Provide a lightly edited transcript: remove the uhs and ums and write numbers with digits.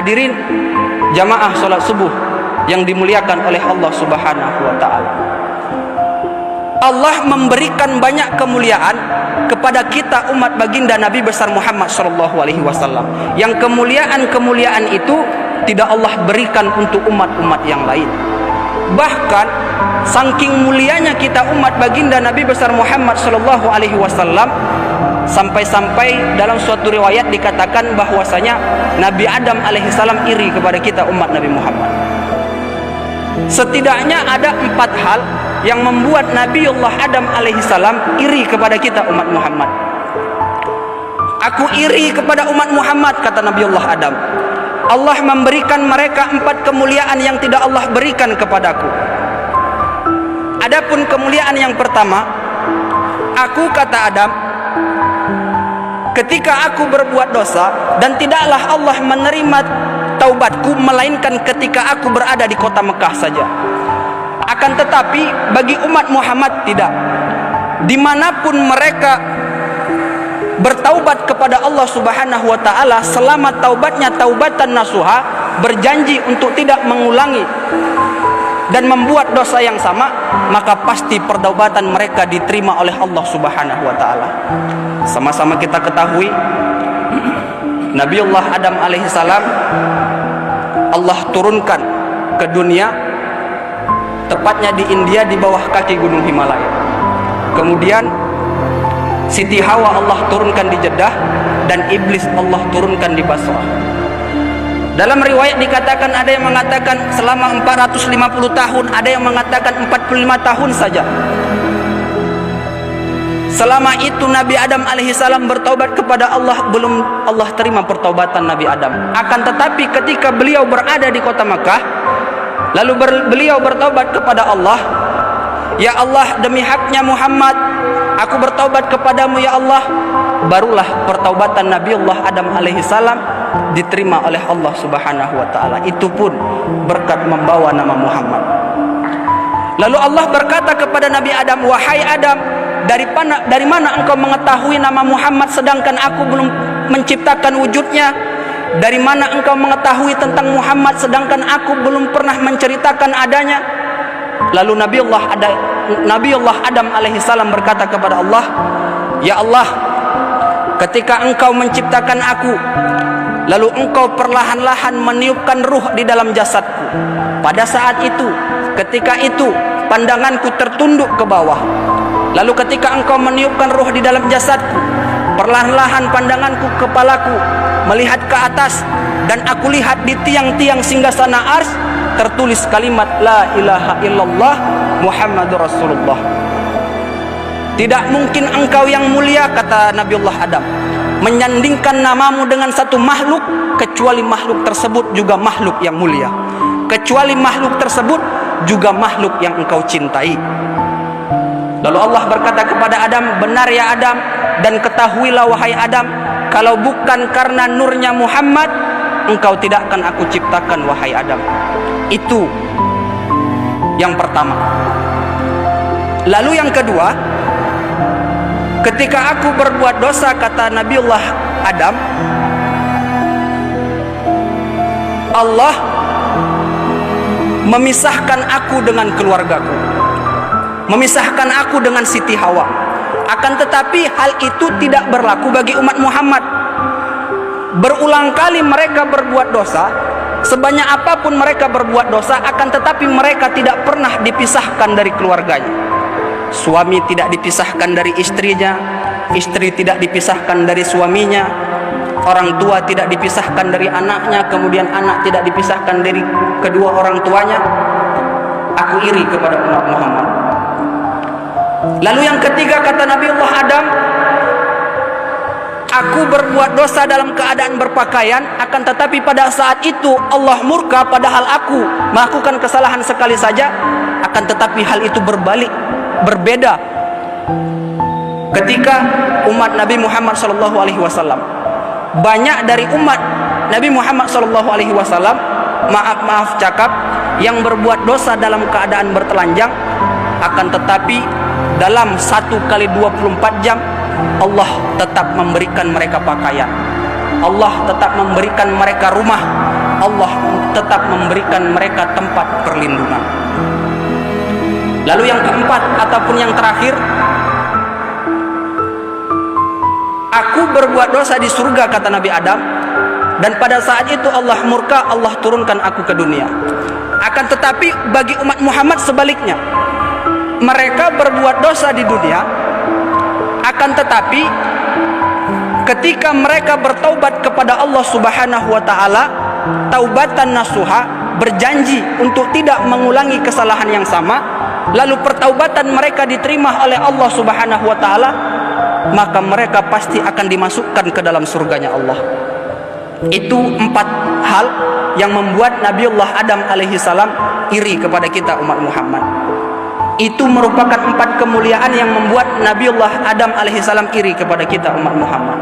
Hadirin jamaah salat subuh yang dimuliakan oleh Allah Subhanahu wa taala. Allah memberikan banyak kemuliaan kepada kita umat baginda Nabi besar Muhammad sallallahu alaihi wasallam. Yang kemuliaan-kemuliaan itu tidak Allah berikan untuk umat-umat yang lain. Bahkan saking mulianya kita umat baginda Nabi besar Muhammad sallallahu alaihi wasallam, sampai-sampai dalam suatu riwayat dikatakan bahwasanya Nabi Adam alaihissalam iri kepada kita umat Nabi Muhammad. Setidaknya ada 4 hal yang membuat Nabiullah Adam alaihissalam iri kepada kita umat Muhammad. Aku iri kepada umat Muhammad, kata Nabiullah Adam. Allah memberikan mereka 4 kemuliaan yang tidak Allah berikan kepadaku. Adapun kemuliaan yang pertama, aku, kata Adam, ketika aku berbuat dosa dan tidaklah Allah menerima taubatku melainkan ketika aku berada di kota Mekah saja. Akan tetapi bagi umat Muhammad tidak. Dimanapun mereka bertaubat kepada Allah Subhanahu wa taala, selama taubatnya taubatan nasuha, berjanji untuk tidak mengulangi dan membuat dosa yang sama, maka pasti pertaubatan mereka diterima oleh Allah Subhanahu wa taala. Sama-sama kita ketahui Nabiullah Adam alaihissalam Allah turunkan ke dunia, tepatnya di India di bawah kaki gunung Himalaya. Kemudian Siti Hawa Allah turunkan di Jeddah, dan iblis Allah turunkan di Basrah. Dalam riwayat dikatakan, ada yang mengatakan selama 450 tahun, ada yang mengatakan 45 tahun saja. Selama itu Nabi Adam alaihissalam bertaubat kepada Allah, belum Allah terima pertaubatan Nabi Adam. Akan tetapi ketika beliau berada di kota Makkah, lalu beliau bertaubat kepada Allah, ya Allah, demi haknya Muhammad, aku bertaubat kepadamu ya Allah. Barulah pertaubatan Nabiullah Adam alaihissalam diterima oleh Allah Subhanahu wa taala. Itu pun berkat membawa nama Muhammad. Lalu Allah berkata kepada Nabi Adam, wahai Adam, dari mana engkau mengetahui nama Muhammad sedangkan aku belum menciptakan wujudnya? Dari mana engkau mengetahui tentang Muhammad sedangkan aku belum pernah menceritakan adanya? Lalu Nabiullah Adam alaihissalam berkata kepada Allah, ya Allah, ketika engkau menciptakan aku, lalu engkau perlahan-lahan meniupkan ruh di dalam jasadku. Pada saat itu, ketika itu pandanganku tertunduk ke bawah. Lalu ketika engkau meniupkan ruh di dalam jasadku, perlahan-lahan pandanganku, kepalaku melihat ke atas, dan aku lihat di tiang-tiang singgasana Arsy tertulis kalimat la ilaha illallah Muhammadur Rasulullah. Tidak mungkin engkau yang mulia, kata Nabiullah Adam, menyandingkan namamu dengan satu makhluk, kecuali makhluk tersebut juga makhluk yang mulia, kecuali makhluk tersebut juga makhluk yang engkau cintai. Lalu Allah berkata kepada Adam, benar ya Adam, dan ketahuilah wahai Adam, kalau bukan karena nurnya Muhammad, engkau tidak akan aku ciptakan wahai Adam. Itu yang pertama. Lalu yang kedua, ketika aku berbuat dosa, kata Nabiullah Adam, Allah memisahkan aku dengan keluargaku, memisahkan aku dengan Siti Hawa. Akan tetapi hal itu tidak berlaku bagi umat Muhammad. Berulang kali mereka berbuat dosa, sebanyak apapun mereka berbuat dosa, akan tetapi mereka tidak pernah dipisahkan dari keluarganya. Suami tidak dipisahkan dari istrinya, istri tidak dipisahkan dari suaminya, orang tua tidak dipisahkan dari anaknya, kemudian anak tidak dipisahkan dari kedua orang tuanya. Aku iri kepada umat Muhammad. Lalu yang ketiga, kata Nabiullah Adam, aku berbuat dosa dalam keadaan berpakaian, akan tetapi pada saat itu Allah murka, padahal aku melakukan kesalahan sekali saja. Akan tetapi hal itu berbeda ketika umat Nabi Muhammad SAW. Banyak dari umat Nabi Muhammad SAW, maaf cakap, yang berbuat dosa dalam keadaan bertelanjang, akan tetapi dalam 1 kali 24 jam Allah tetap memberikan mereka pakaian, Allah tetap memberikan mereka rumah, Allah tetap memberikan mereka tempat perlindungan. Lalu yang keempat ataupun yang terakhir, aku berbuat dosa di surga, kata Nabi Adam, dan pada saat itu Allah murka, Allah turunkan aku ke dunia. Akan tetapi bagi umat Muhammad sebaliknya, mereka berbuat dosa di dunia, akan tetapi ketika mereka bertaubat kepada Allah Subhanahu wa taala, taubatan nasuha, berjanji untuk tidak mengulangi kesalahan yang sama, lalu pertaubatan mereka diterima oleh Allah Subhanahu wa taala, maka mereka pasti akan dimasukkan ke dalam surganya Allah. Itu 4 hal yang membuat Nabiullah Adam alaihi salam iri kepada kita umat Muhammad. Itu merupakan 4 kemuliaan yang membuat Nabiullah Adam alaihi salam iri kepada kita umat Muhammad.